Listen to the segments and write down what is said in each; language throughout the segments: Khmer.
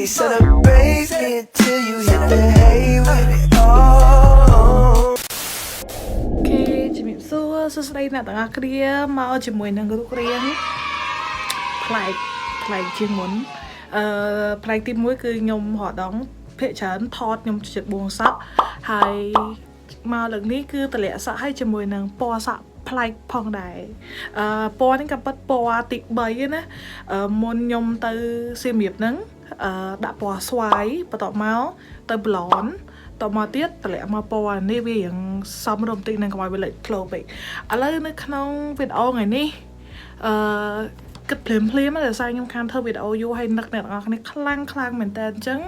celebrate it till you hit the hay with it all. គេជំរាបសួរសួស្តីអ្នកទាំងអស់គ្នាមកជាមួយនឹងរូបរាងប្លែកជាងមុនប្លែកទី1គឺខ្ញុំរដងភាគច្រើនថតខ្ញុំចិត្តបួងសក់ហើយមកលើកនេះគឺតម្លាក់សក់ឲ្យជាមួយនឹងពណ៌សក់ប្លែកផងដែរពណ៌នេះក៏ប៉ិតពណ៌ទី3ណាមុនខ្ញុំទៅសៀមរាបហ្នឹងដាក់ពណ៌ស្វាយបន្ទាប់មកទៅប្លន់តមកទៀតតម្លាក់មកពណ៌នេះវាយ៉ាងសមរម្យតិចនឹងកុំឲ្យវាលេចធ្លោពេកឥឡូវនៅក្នុងវីដេអូថ្ងៃនេះគិតភ្លាមតែសារខ្ញុំខានធ្វើវីដេអូយូរហើយនឹកអ្នកទាំងអស់គ្នាខ្លាំងមែនតើអញ្ចឹង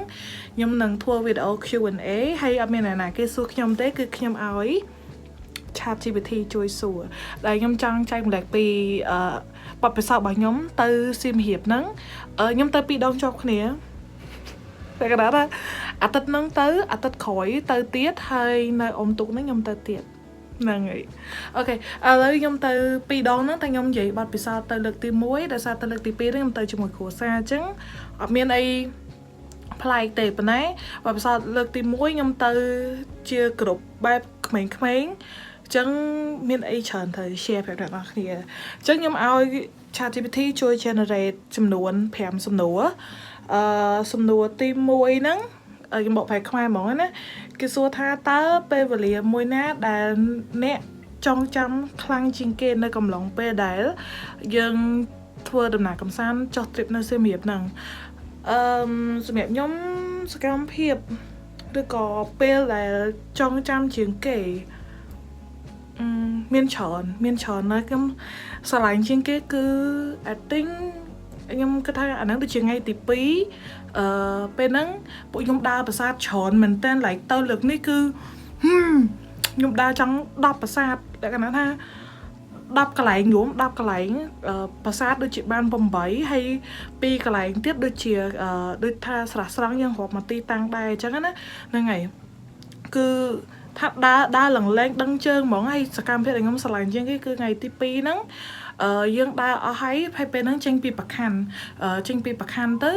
ខ្ញុំនឹងធ្វើវីដេអូ Q&A ហើយអត់មានអ្នកណាគេសួរខ្ញុំទេគឺខ្ញុំឲ្យ ChatGPT ជួយសួរដែលខ្ញុំចង់ចែកម្លែកពីបទពិសោធន៍របស់ខ្ញុំទៅសៀមរាបហ្នឹងខ្ញុំទៅ2ដងជាប់គ្នាតែកណ្ដាលអាទិត្យហ្នឹងទៅអាទិត្យក្រោយទៅទៀតហើយនៅអ៊ំទុកហ្នឹងខ្ញុំទៅទៀតហ្នឹងហើយអូខេឥឡូវខ្ញុំទៅ2ដងហ្នឹងតែខ្ញុំនិយាយបទពិសោធន៍ទៅលើកទី1ដោយសារទៅលើកទី2ហ្នឹងខ្ញុំទៅជាមួយគ្រួសារអញ្ចឹងអត់មានអីប្លែកទេប៉ុន្តែបទពិសោធន៍លើកទី1ខ្ញុំទៅជាគ្រប់បែបក្មេងៗចឹងមានអីច្រើនទៅ share ប្រាប់អ្នកនរគ្នាអញ្ចឹងខ្ញុំឲ្យ ChatGPT ជួយ generate ចំនួន5សំណួរសំណួរទី1ហ្នឹងខ្ញុំបកប្រែខ្មែរហ្មងណាគេសួរថាតើពេលវេលាមួយណាដែលអ្នកចងចាំខ្លាំងជាងគេនៅកំឡុងពេលដែលយើងធ្វើដំណើរកម្សាន្តចុះ trip នៅសៀមរាបហ្នឹងសម្រាប់ខ្ញុំសកម្មភាពឬក៏ពេលដែលចងចាំជាងគេមានច្រើនណាស់ខ្ញុំស្រឡាញ់ជាងគេគឺ I think ខ្ញុំគិតថាអាហ្នឹងដូចជាថ្ងៃទី2ពេលហ្នឹងពួកខ្ញុំដើរប្រាសាទច្រើនមែនតើ like ទៅលើកនេះគឺខ្ញុំដើរចង់10ប្រាសាទលក្ខណៈថា10កន្លែងរួម10កន្លែងប្រាសាទដូចជាបាន8ហើយ2កន្លែងទៀតដូចជាដូចថាស្រះស្រង់យើងរាប់មកទីតាំងដែរអញ្ចឹងណាហ្នឹងហើយគឺថាដើរឡើងលេងដឹងជើងហ្មងហើយសកម្មភាពដែលខ្ញុំស្រឡាញ់ជាងគេគឺថ្ងៃទី2ហ្នឹងយើងដើរអស់ហើយពេលហ្នឹងចេញពីប្រខណ្ឌទៅ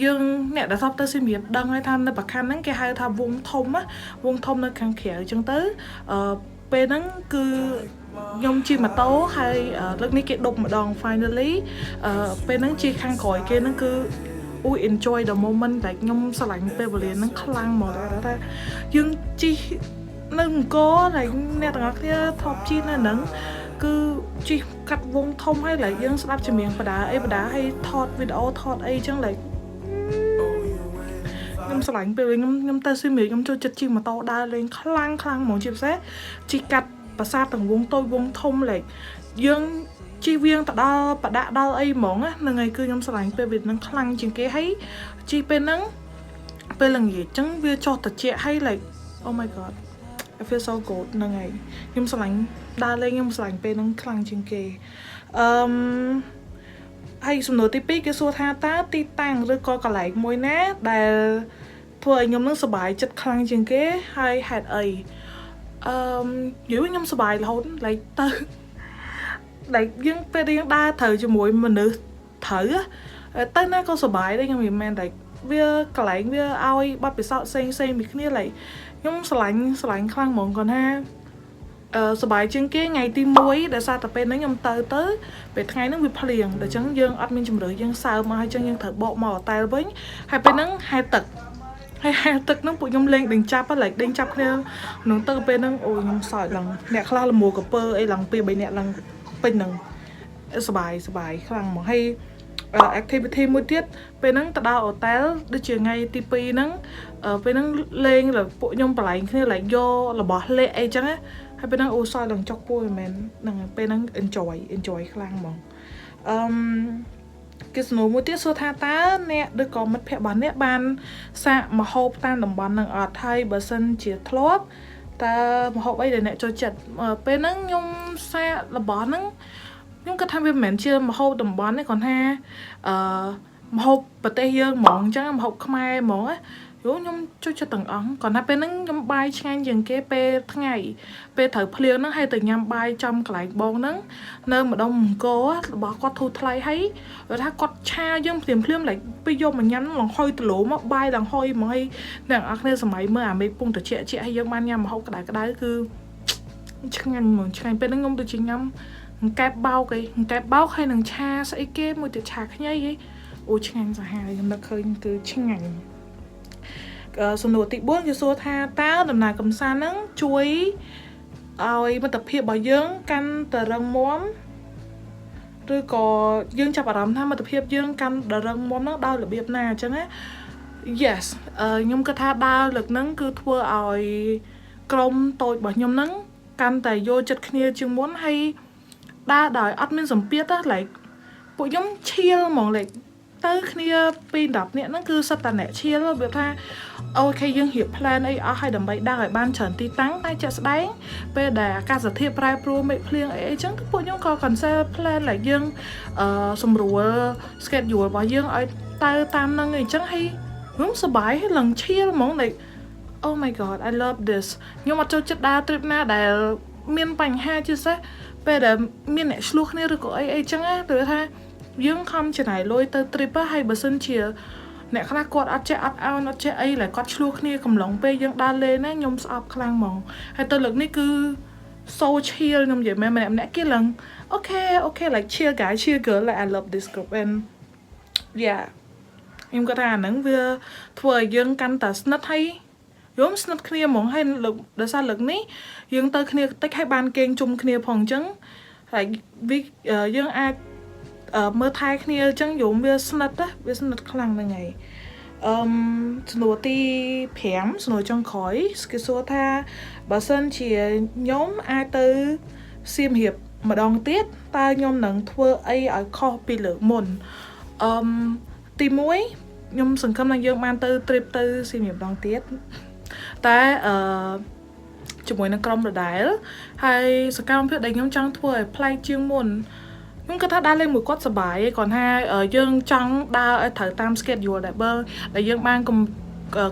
យើងអ្នកដែលធ្លាប់ទៅសៀមរាបដឹងហើយថានៅប្រខណ្ឌហ្នឹងគេហៅថាវងធំនៅខាងក្រៅអញ្ចឹងទៅពេលហ្នឹងគឺខ្ញុំជិះម៉ូតូហើយលើកនេះគេដប់ម្ដង finally ពេលហ្នឹងជិះខាងក្រោយគេហ្នឹងគឺenjoy the moment តែខ្ញុំស្រឡាញ់ពេលវេលាហ្នឹងខ្លាំងហ្មងថាយើងជិះនៅអង្គរហើយអ្នកទាំងអស់គ្នាធ្លាប់ជិះនៅហ្នឹងគឺជិះកាត់វងធំហើយlikeយើងស្ដាប់ចម្រៀងបដាហើយថតវីដេអូថតអីចឹងlikeខ្ញុំស្រឡាញ់ពេលខ្ញុំទៅសៀមរាបខ្ញុំចូលចិត្តជិះម៉ូតូដើរលេងខ្លាំងហ្មងជាពិសេសជិះកាត់ប្រាសាទទាំងវងតូចវងធំlikeយើងជិះវៀងទៅដល់បដាក់ដល់អីហ្មងណាហ្នឹងហើយគឺខ្ញុំស្រឡាញ់ពេលវាហ្នឹងខ្លាំងជាងគេហើយជិះពេលហ្នឹងពេលល្ងាចចឹងវាចុះត្រជាក់ហើយlike oh my god I feel so good ហ្នឹងហើយខ្ញុំស្រឡាញ់ដើរលេងខ្ញុំស្រឡាញ់ពេលហ្នឹងខ្លាំងជាងគេហើយសំណួរទី2គេសួរថាតើទីតាំងឬក៏កន្លែងមួយណាដែលធ្វើឲ្យខ្ញុំនឹងសប្បាយចិត្តខ្លាំងជាងគេហើយហេតុអីយូរខ្ញុំសប្បាយរហូតlikeទៅlike យើងពេលយើងដើរត្រូវជាមួយមនុស្សត្រូវទៅណាក៏សប្បាយដែរខ្ញុំមិនមែន like វាកន្លែងវាឲ្យបទពិសោធន៍ផ្សេងពីគ្នា like ខ្ញុំស្រឡាញ់ខ្លាំងហ្មងគាត់ថាសប្បាយជាងគេថ្ងៃទី1ដែលសារតែពេលហ្នឹងខ្ញុំទៅពេលថ្ងៃហ្នឹងវាភ្លៀងដល់អញ្ចឹងយើងអត់មានជំរឿយើងសើមមកហើយអញ្ចឹងយើងត្រូវបកមកអតែលវិញហើយពេលហ្នឹងហែទឹកហ្នឹងពួកខ្ញុំលេងដេញចាប់like ដេញចាប់គ្នាក្នុងទឹកពេលហ្នឹងអូខ្ញុំសើចឡើងអ្នកខ្លះលមួកពើអីឡើង2 3នាក់ឡើងពេញហ្នឹងសប្បាយខ្លាំងហ្មងហើយactivity មួយទៀតពេលហ្នឹងទៅដល់ hotel ដូចជាថ្ងៃទី2ហ្នឹងពេលហ្នឹងលេងពួកខ្ញុំបលែងគ្នាlike យករបស់លេខអីចឹងណាហើយពេលហ្នឹងអូសល់ឡើងចុកពួយមែនហ្នឹងពេលហ្នឹង enjoy ខ្លាំងហ្មងគេសំណួរមួយទៀតសួរថាតើអ្នកឬក៏មិត្តភក្តិរបស់អ្នកបានសាកម្ហូបតាមតំបន់ហ្នឹងអត់ហើយបើសិនជាធ្លាប់តើម្ហូបអីដែលអ្នកចូលចិត្តពេលហ្នឹងខ្ញុំសាករបស់ហ្នឹងខ្ញុំគិតថាវាមិនមែនជាម្ហូបតំបន់ទេគ្រាន់ថាម្ហូបប្រទេសយើងហ្មងអញ្ចឹងម្ហូបខ្មែរហ្មងណា lúc nhung cho từng ống còn là bên nó nhung bay ngang dừng cái pe ngày pe thử phơi nó hay từ nhâm bay trong cái lại bông nó nơi mà đông cố á bỏ có thu thay thấy rồiถ้า có cha dương tìm phim lại bây giờ mà nhắn lòng hôi từ lỗ mà bay lòng hôi mà hay nàng ác nên sớm mấy à mấy bông từ chị hay dương ban nhâm mà không cái đấy cứ chẳng ngành mà chẳng ngành bên nó nhung từ chính nhâm cái bao hay nàng cha sẽ cái một từ cha khác nhau ấy ôi chẳng ngành dài hay nó khơi từ chẳng ngànhสนุกติบุญจะสัวท่าตาดำนากำซานั่งช่วยเอามาตัดเพียบบ่อยยังกันแต่รังม้อมหรือก็ยังจับอารมณ์ท่ามาตัดเพียบยังกันแต่รังม้อมนั่งดาวหรือเบียบนาจังไง yes ยมกระทาดาวหรือนั่งคือทัวร์เอากลมโตยบ่อยยมนั่งกันแต่โยจัดគ្នាจึงม้วนให้ดาดอยอัดมันสมเปียตไหลปุยยมเชียร์มองเลยtới khi pin đập nè nó cứ sắp tàn nè chia rồi biểu tha ok dương hiệp plan ấy ở hai đầm bậy đang ở ban trần tí tắng ai chợ đánh về để ca giả thiệp rai pro mấy phiên ấy chẳng các bộ nhóm còn xe plan lại dương sum rùa schedule bảo dương ở tay tam năng người chẳng hay hướng sờ bái hay lần chia món này oh my god I love this nhưng mà cho chất đa trip na để miên bánh ha chứ sao về để miên này sluộc này rồi có ấy chẳng á từ tha dương không chỉ này lôi tới trip á hay bờ sân chia nè khá quạt ăn chơi ăn ao nó chơi ấy lại quạt chuột này cầm lỏng pe dương đa lên á nhom sập khang mỏng hay tới lực này cứ so chill nhom vậy mẹ em nãy kia lần ok like cheer guy cheer girl like I love this group and yeah em có thà nắng vừa thua dương căn ta snap hay giống snap kia mỏng hay lực để sao lực ní dương tới kia tới hai bàn kênh chung kia phòng trắng lại vì dương ai mơ thai kia chẳng dùng về snap á về snap khang là ngày snow ti phèm snow trong khói cái số tha bà sân chỉ nhóm ai từ xiêm hiệp mà đòn tiết ta nhóm nặng thua ai ở kho bị lửa mồn ti muối nhóm sừng khâm là dương mang từ trip từ xiêm hiệp đòn tiết ta chụp mùi nó crom rồi đái hay sừng khâm biết đánh nhóm trắng thua play chương mồn nhưng cái thắt đa lên một quát sờ bài còn hai ở dương trắng đa ở thở tam skate vừa đại bơ để dương ban cùng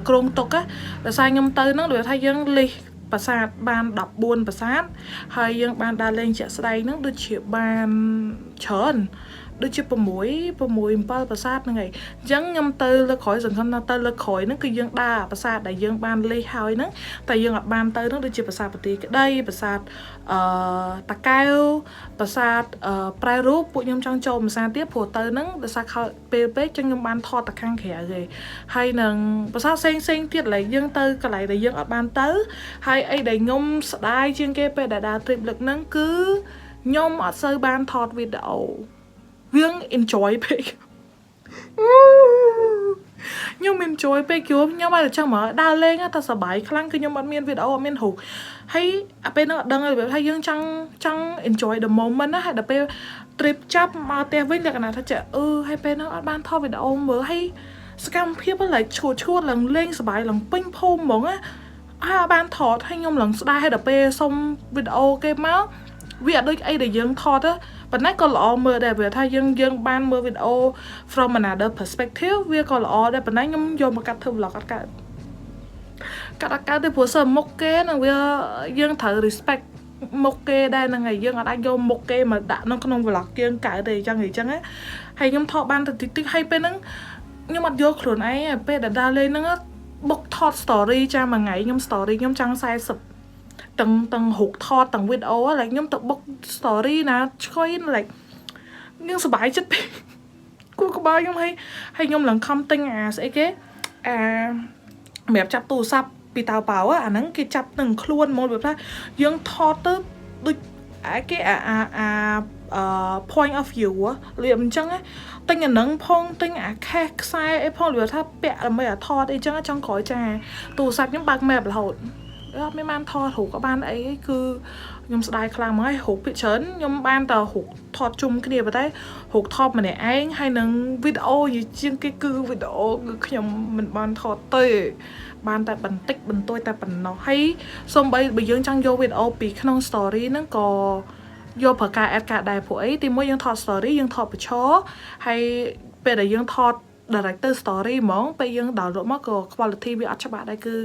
krong tục á để sai nhâm tới nó được thay dương ly bà sát ban đập buôn bà sát hay dương ban đa lên chợ đây nó được chịu ban chớn được chịu bờ mũi bà sát này chẳng nhâm tới là khỏi dần không tới là khỏi nó cứ dương đa bà sát để dương ban ly hơi nó tại dương ở ban tới nó được chịu bà sát tí cái đây bà sát ta cao bà sát prai rúp bộ nhâm trang châu mà sang tiếp phổ tới nó bà sát khơi pê cho nhâm ban thọ ta khang khẽ rồi hay nằng bà sát xanh tiết lại dương tới cái lại để dương ở ban tới hay ấy để nhôm đai trên cái pê đã đa trip lực nó cứ nhôm ở sơ ban thọt video vương enjoy pe nhưng mình enjoy pe kiểu nhưng mà chẳng mở đa lên á ta sợ bài khăng cứ nhưng mà miền Việt ở miền hủ hay à bên nó đang rồi hay dương chẳng enjoy the moment á hay là pe trip chắp mà te với là cái nào ta chạy hay pe nó ban thọ video mở hay scam phía với lại chua lần lên sợ bài lần ping pong mỏng á ban thọ hay nhung lần đa hay là pe xong video cái máu vì ở đây ấy để dương thọ á but nãy có lọ mơ để về thay dương ban mơ video from another perspective vì có lọ để but nãy nhung vô một cách thơm lọt các để phổ sớm một cái là vì dương thử respect một cái đây là ngày dương ở đây vô một cái mà đã nó không vlog dương cái để cho người chẳng á hay nhung thọ ban từ tích hay bên nó nhưng mà vôខ្លួនấy bên đã đa lên nó bốc thọ story cho mà ngày nhung story nhung chẳng sai sụp tầng hụt thọ tầng video là nhóm tự bốc story nè coi là nhưng sao bài chết cô có bao nhiêu hay nhóm lần không tin sẽ cái mẹ chặt tù sập bị tàu bảo á nắng cái chặt từng luôn một việc ra dương thọ tới được cái point of view á liệm chăng á tinh là nắng phong tinh khác sai ấy phong liều tháp bẹ là mấy thọ đây chăng trong khỏi trà tù sập những bạc mẹ là hột mấy ban thọ thủ các ban ấy cứ nhung đai khang mới hụt bị chớn nhung ban tờ hụt thọ chung cái điều vào đấy hụt thọ mà này anh hay nâng video gì trên cái cư video nhung mình ban thọ tê ban tại bản tích bản tôi tại bản nó hay xong bây giờ chẳng vô video bị không story nó có vô cả đài phụ ấy thì mới dương thọ story dương thọ bị chó hay bây giờ dương thọ director story ហ្មងពេលយើង download មកក៏ quality វាអត់ច្បាស់ដែរគឺ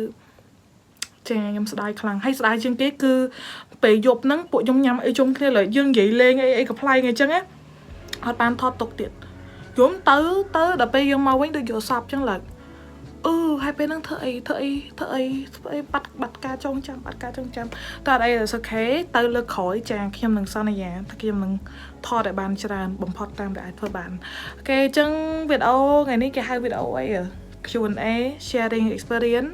ចាខ្ញុំស្ដាយខ្លាំងហើយស្ដាយជាងគេគឺពេលយប់ហ្នឹងពួកខ្ញុំញ៉ាំអីជុំគ្នាលើយើងនិយាយលេងអីកំ pl អញ្ចឹងណាអត់បានថតទុកទៀតយំទៅដល់ពេលយើងមកវិញដូចយកសពអញ្ចឹងឡើយហើយពេលហ្នឹងធ្វើអីបាត់ការចងចាំតែអត់អីសុខេទៅលើក្រោយចាខ្ញុំនឹងសន្យាថាខ្ញុំនឹងថតឲ្យបានច្រើនបំផុតតាមដែលអាចធ្វើបានអូខេអញ្ចឹងវីដេអូថ្ងៃនេះគេហៅវីដេអូអី Q&A sharing experience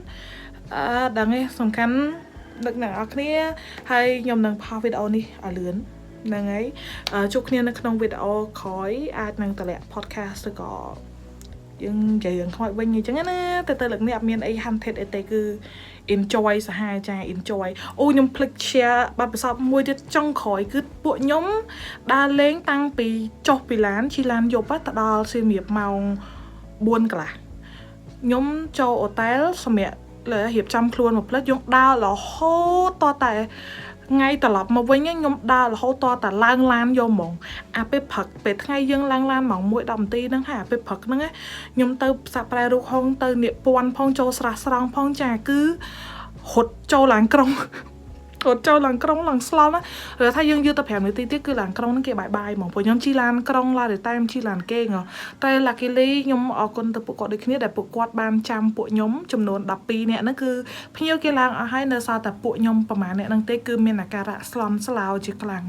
ដឹងទេសំខាន់ដឹកអ្នកនរគ្នាហើយខ្ញុំនឹងផុសវីដេអូនេះឲ្យលឿនហ្នឹងហើយជួបគ្នានៅក្នុងវីដេអូក្រោយអាចនឹងតម្លាក់ podcast ឬក៏យើងនិយាយរឿងខ្មោចវិញអញ្ចឹងណាតែលើកនេះអត់មានអី hunted អីទេគឺ enjoy សាហាវចា enjoy ខ្ញុំភ្លេច share បទពិសោធន៍មួយទៀតចុងក្រោយគឺពួកខ្ញុំដើរលេងតាំងពីចុះពីឡានជិះឡានយប់ទៅដល់សៀមរាបម៉ោង 4 កន្លះខ្ញុំចូលអូតែលសម្រាប់រៀបចំខ្លួនមកផ្លិចយើងដើររហូតតតែថ្ងៃត្រឡប់មកវិញខ្ញុំដើររហូតតតែឡើងឡានយកហ្មងអាពេលព្រឹកពេលថ្ងៃយើងឡើងឡានម៉ោង 1:10 នាទីហ្នឹងហើយអាពេលព្រឹកហ្នឹងខ្ញុំទៅសាក់ប្រែរូបហងទៅនៀកពាន់ផងចូលស្រះស្រង់ផងចាគឺរត់ចូលឡានក្រុងឡើងស្លល់ណាឬថាយើងយឺតទៅ5នាទីទៀតគឺឡានក្រុងហ្នឹងគេបាយហ្មងព្រោះខ្ញុំជិះឡានក្រុងឡានតែជិះឡានគេងតែ luckily ខ្ញុំអរគុណទៅពួកគាត់ដូចគ្នាដែលពួកគាត់បានចាំពួកខ្ញុំចំនួន12នាក់ហ្នឹងគឺភ្ញៀវគេឡើងអស់ហើយនៅសល់តែពួកខ្ញុំប្រហែលនាក់ហ្នឹងទេគឺមានអាការៈស្លន់ស្លោជាខ្លាំង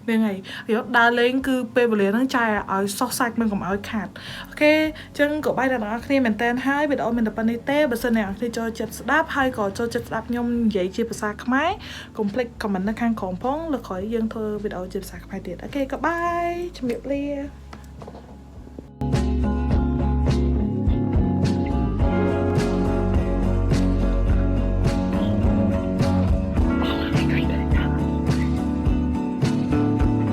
ហ្នឹងហើយយកដើរលេងគឺពេលវេលាហ្នឹងចាយឲ្យសោះសាច់មិនកុំឲ្យខាតអូខេអញ្ចឹងក៏បាយដល់អ្នកគ្នាមែនតើហើយវីដេអូមានតែប៉ុណ្្នេះទេបើសិនអ្នកគ្នាចូលចិត្តស្ដាប់ហើយក៏ចូលចិត្តស្ដាប់ខ្ញុំនិយាយជាភាសាខ្មែរកុំភ្លេច comment នៅខាងក្រោមផងលើក្រោយយើងធ្វើវីដេអូជាភាសាខ្មែរទៀតអូខេក៏បាយជំរាបលា